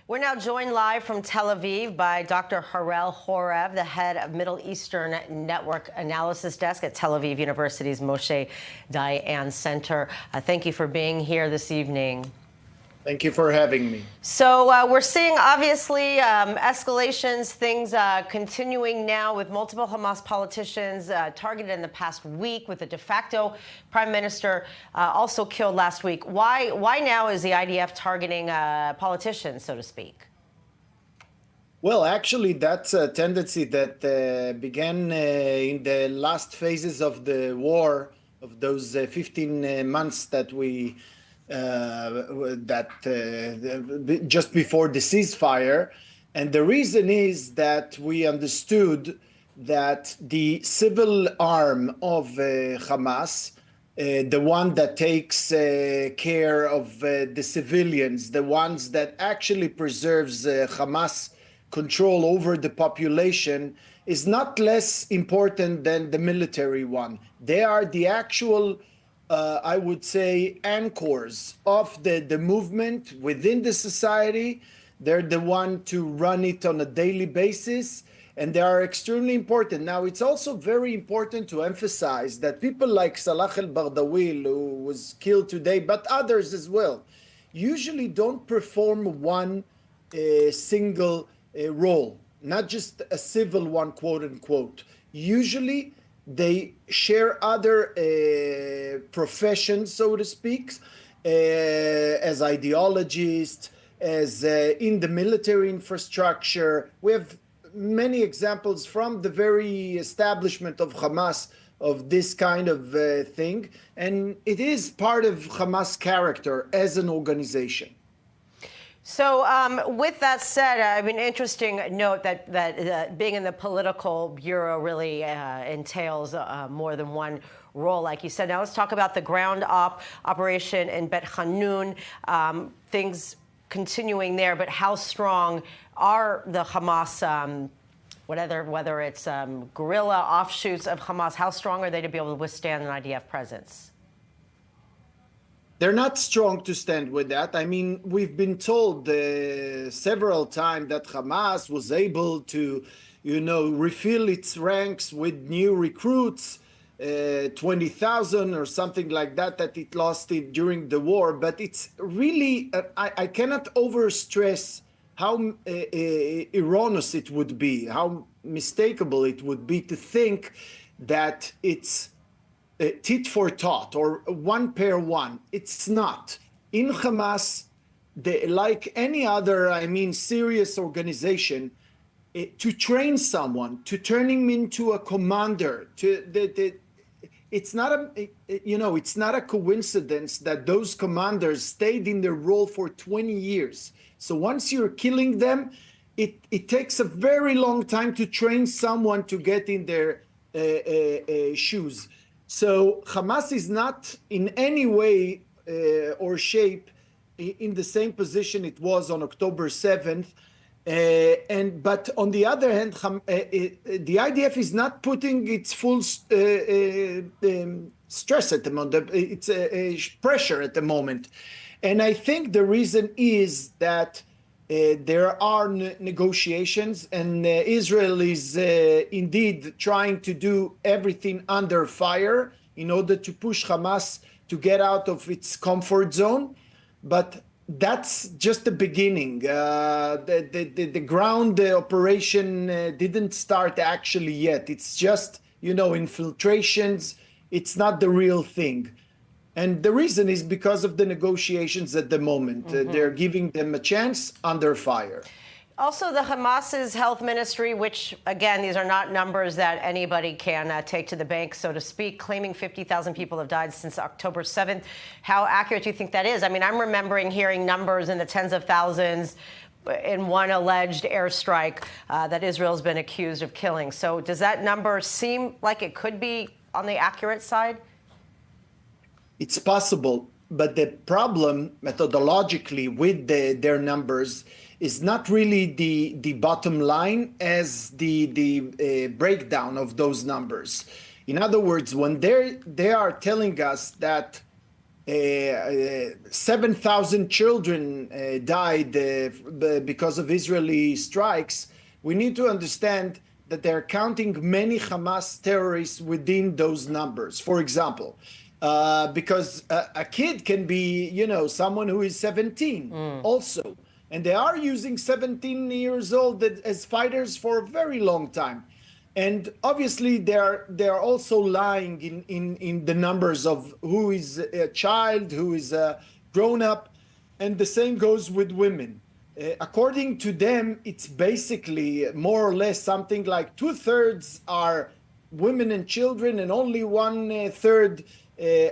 We're now joined live from Tel Aviv by Dr. Harel Chorev, the head of Middle Eastern Network Analysis Desk at Tel Aviv University's Moshe Dayan Center. Thank you for being here this evening. Thank you for having me. So we're seeing, obviously, escalations, things continuing now with multiple Hamas politicians targeted in the past week, with the de facto prime minister also killed last week. Why now is the IDF targeting politicians, so to speak? Well, actually, that's a tendency that began in the last phases of the war, of those 15 months that we just before the ceasefire. And the reason is that we understood that the civil arm of Hamas, the one that takes care of the civilians, the ones that actually preserves Hamas control over the population, is not less important than the military one. They are the actual I would say, anchors of the movement within the society. They're the one to run it on a daily basis, and they are extremely important. Now, it's also very important to emphasize that people like Salah al-Bardawil, who was killed today, but others as well, usually don't perform one single role, not just a civil one, quote unquote. Usually, they share other professions, so to speak, as ideologists, as in the military infrastructure. We have many examples from the very establishment of Hamas of this kind of thing, and it is part of Hamas' character as an organization. So with that said, I mean, interesting note that being in the political bureau really entails more than one role, like you said. Now let's talk about the ground operation in Bet Hanun, things continuing there, but how strong are the Hamas, whether it's guerrilla offshoots of Hamas, how strong are they to be able to withstand an IDF presence? They're not strong to stand with that. I mean, we've been told several times that Hamas was able to, refill its ranks with new recruits, 20,000 or something like that it lost it during the war. But it's really, I cannot overstress how erroneous it would be, how mistakable it would be to think that it's tit for tat or one pair one. It's not. In Hamas, like any other, serious organization, to train someone, to turn him into a commander, it's not a coincidence that those commanders stayed in their role for 20 years. So once you're killing them, it takes a very long time to train someone to get in their shoes. So Hamas is not in any way or shape in the same position it was on October 7th. But on the other hand, the IDF is not putting its full stress at the moment, it's pressure at the moment. And I think the reason is that there are negotiations, and Israel is indeed trying to do everything under fire in order to push Hamas to get out of its comfort zone. But that's just the beginning. The ground operation didn't start actually yet. It's just, infiltrations. It's not the real thing. And the reason is because of the negotiations at the moment. They're giving them a chance under fire. Also, the Hamas's health ministry, which, again, these are not numbers that anybody can take to the bank, so to speak, claiming 50,000 people have died since October 7th. How accurate do you think that is? I mean, I'm remembering hearing numbers in the tens of thousands in one alleged airstrike that Israel's been accused of killing. So does that number seem like it could be on the accurate side? It's possible, but the problem methodologically with their numbers is not really the bottom line as the breakdown of those numbers. In other words, when they are telling us that 7,000 children died because of Israeli strikes, we need to understand that they're counting many Hamas terrorists within those numbers. For example, because a kid can be, someone who is 17 also. And they are using 17 years old as fighters for a very long time. And obviously, they're also lying in the numbers of who is a child, who is a grown up, and the same goes with women. According to them, it's basically more or less something like 2/3 are women and children, and only 1/3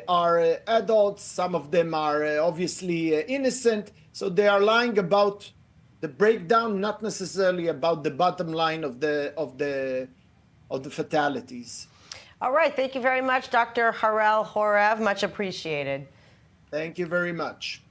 are adults. Some of them are obviously innocent, so they are lying about the breakdown, not necessarily about the bottom line of the fatalities. All right. Thank you very much, Dr. Harel Chorev. Much appreciated. Thank you very much.